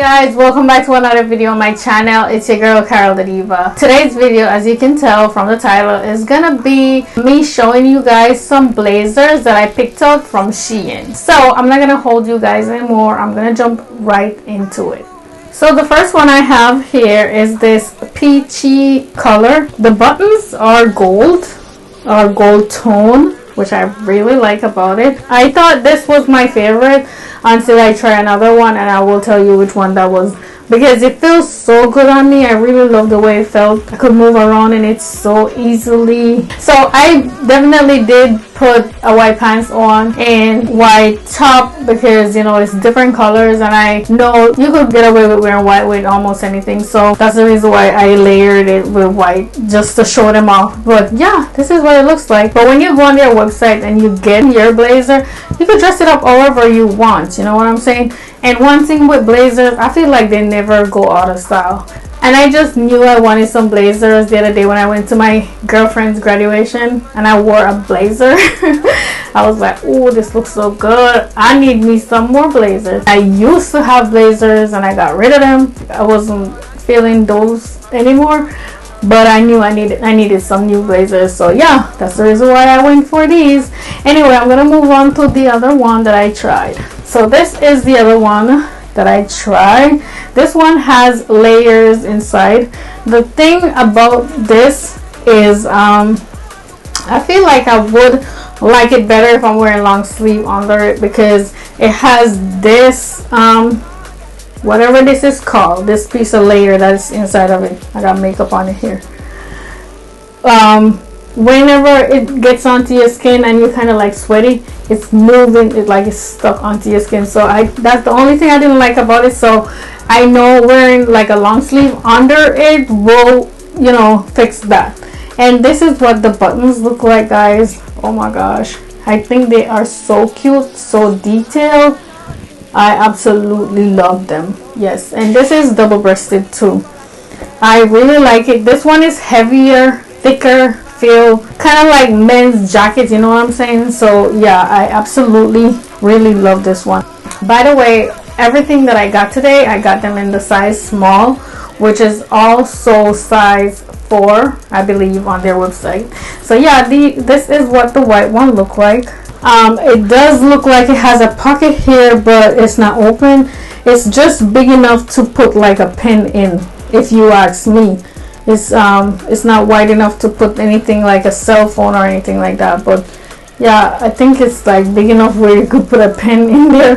Guys, welcome back to another video on my channel. It's your girl Karrill DaDiva. Today's video, as you can tell from the title, is gonna be me showing you guys some blazers that I picked up from SHEIN. So I'm not gonna hold you guys anymore. I'm gonna jump right into it. So the first one I have here is this peachy color. The buttons are gold tone, which I really like about it. I thought this was my favorite until I try another one, and I will tell you which one that was, because it feels so good on me. I really love the way it felt. I could move around in it so easily. So I definitely did put a white pants on and white top because, you know, it's different colors, and I know you could get away with wearing white with almost anything. So that's the reason why I layered it with white, just to show them off. But yeah, this is what it looks like. But when you go on their website and you get your blazer, you can dress it up however you want, you know what I'm saying? And one thing with blazers, I feel like they never go out of style. And I just knew I wanted some blazers the other day when I went to my girlfriend's graduation and I wore a blazer. I was like, oh, this looks so good. I need me some more blazers. I used to have blazers and I got rid of them. I wasn't feeling those anymore, but I knew I needed some new blazers. So yeah, that's the reason why I went for these. Anyway, I'm gonna move on to the other one that I tried. So this is the other one that I tried. This one has layers inside. The thing about this is I feel like I would like it better if I'm wearing long sleeve under it, because it has this whatever this is called, this piece of layer that's inside of it. I got makeup on it here. Whenever it gets onto your skin and you're kind of like sweaty, it's moving, it like it's stuck onto your skin. So that's the only thing I didn't like about it. So I know wearing like a long sleeve under it will, you know, fix that. And this is what the buttons look like, guys. Oh my gosh, I think they are so cute, so detailed. I absolutely love them. Yes, and this is double-breasted too. I really like it. This one is heavier, thicker feel, kind of like men's jackets, you know what I'm saying? So yeah, I absolutely really love this one. By the way, everything that I got today, I got them in the size small, which is also size 4, I believe, on their website. So yeah, this is what the white one look like. It does look like it has a pocket here, but it's not open. It's just big enough to put like a pen in, if you ask me. It's not wide enough to put anything like a cell phone or anything like that. But yeah, I think it's like big enough where you could put a pen in there.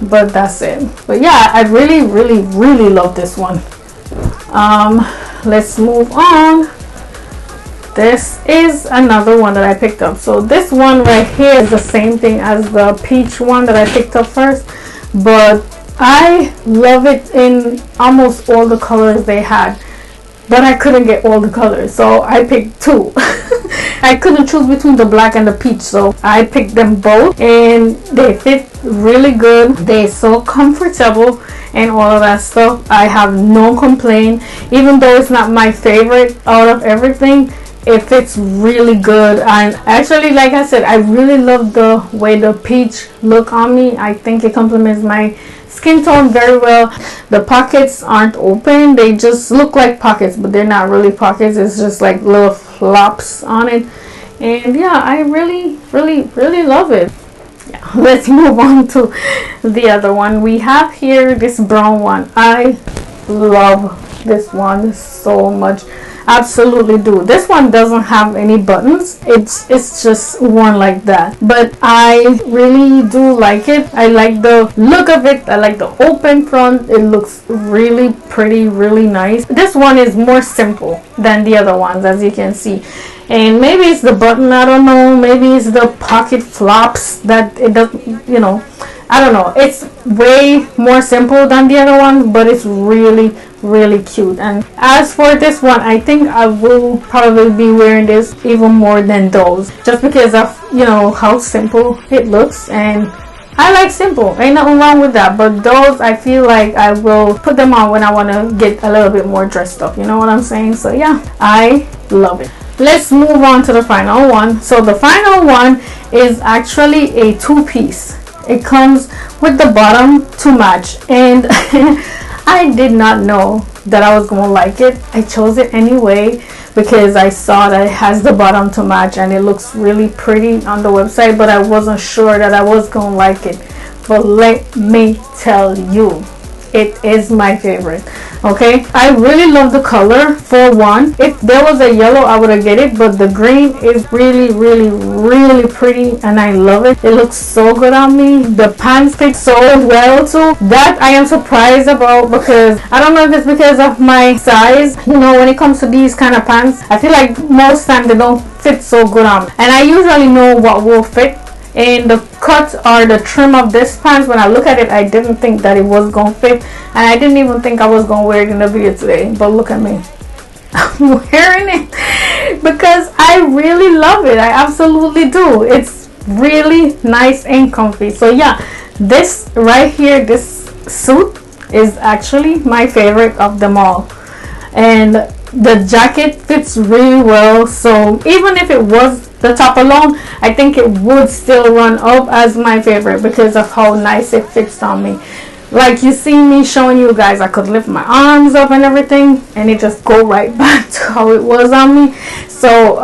But that's it. But yeah, I really love this one. Let's move on. This is another one that I picked up. So this one right here is the same thing as the peach one that I picked up first, but I love it in almost all the colors they had, but I couldn't get all the colors, so I picked 2. I couldn't choose between the black and the peach, so I picked them both, and they fit really good. They're so comfortable and all of that stuff. I have no complaint, even though it's not my favorite out of everything. It fits really good, and actually, like I said, I really love the way the peach look on me. I think it complements my skin tone very well. The pockets aren't open, they just look like pockets, but they're not really pockets. It's just like little flops on it. And yeah, I really love it. Yeah, let's move on to the other one. We have here this brown one. I love this one so much. Absolutely do. This one doesn't have any buttons. It's just worn like that, but I really do like it. I like the look of it. I like the open front. It looks really pretty, really nice. This one is more simple than the other ones, as you can see. And maybe it's the button, I don't know. Maybe it's the pocket flops that it doesn't, you know, I don't know. It's way more simple than the other one, but it's really cute. And as for this one, I think I will probably be wearing this even more than those, just because of, you know, how simple it looks. And I like simple, ain't nothing wrong with that. But those, I feel like I will put them on when I want to get a little bit more dressed up, you know what I'm saying? So yeah, I love it. Let's move on to the final one. So the final one is actually a 2-piece. it comes with the bottom to match, and I did not know that I was gonna like it. I chose it anyway because I saw that it has the bottom to match and it looks really pretty on the website, but I wasn't sure that I was gonna like it. But let me tell you, it is my favorite. Okay, I really love the color. For one, if there was a yellow I would have get it, but the green is really pretty and I love it. It looks so good on me. The pants fit so well too. That I am surprised about, because I don't know if it's because of my size. You know, when it comes to these kind of pants, I feel like most times they don't fit so good on me, and I usually know what will fit. And the cut or the trim of this pants, when I look at it, I didn't think that it was gonna fit, and I didn't even think I was gonna wear it in the video today. But look at me, I'm wearing it because I really love it. I absolutely do. It's really nice and comfy. So yeah, this right here, this suit is actually my favorite of them all, and the jacket fits really well. So even if it was the top alone, I think it would still run up as my favorite because of how nice it fits on me. Like you see me showing you guys, I could lift my arms up and everything, and it just go right back to how it was on me. So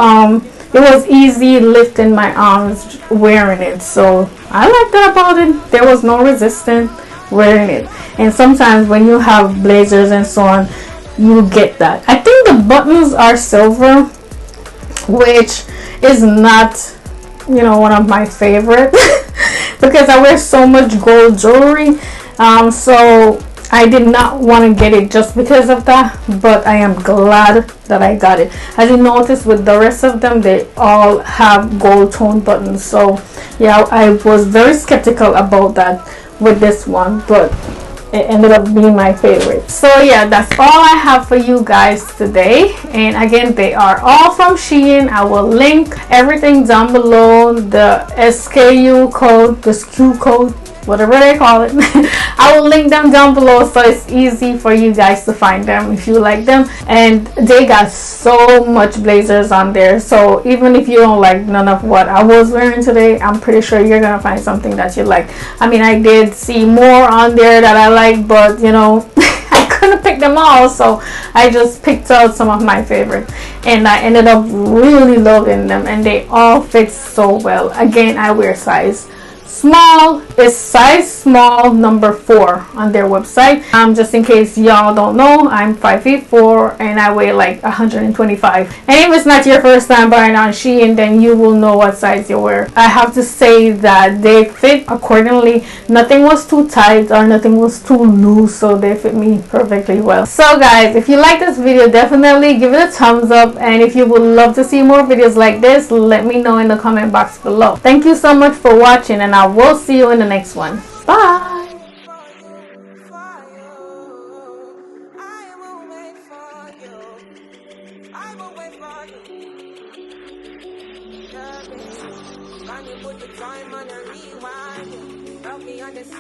it was easy lifting my arms wearing it. So I like that about it. There was no resistance wearing it. And sometimes when you have blazers and so on, you get that. I think the buttons are silver, which is not, you know, one of my favorite because I wear so much gold jewelry, so I did not want to get it just because of that. But I am glad that I got it. As you notice, with the rest of them, they all have gold tone buttons. So yeah, I was very skeptical about that with this one, but it ended up being my favorite. So yeah, that's all I have for you guys today. And again, they are all from SHEIN. I will link everything down below, the SKU code, the SKU code, whatever they call it. I will link them down below so it's easy for you guys to find them if you like them. And they got so much blazers on there, so even if you don't like none of what I was wearing today, I'm pretty sure you're gonna find something that you like. I mean, I did see more on there that I like, but you know, I couldn't pick them all, so I just picked out some of my favorites, and I ended up really loving them, and they all fit so well. Again, I wear size small. Is size small number 4 on their website. Just in case y'all don't know, I'm 5'4" and I weigh like 125. And if it's not your first time buying on SHEIN, then you will know what size you wear. I have to say that they fit accordingly. Nothing was too tight or nothing was too loose, so they fit me perfectly well. So guys, if you like this video, definitely give it a thumbs up, and if you would love to see more videos like this, let me know in the comment box below. Thank you so much for watching, and I will see you in the next one. Bye.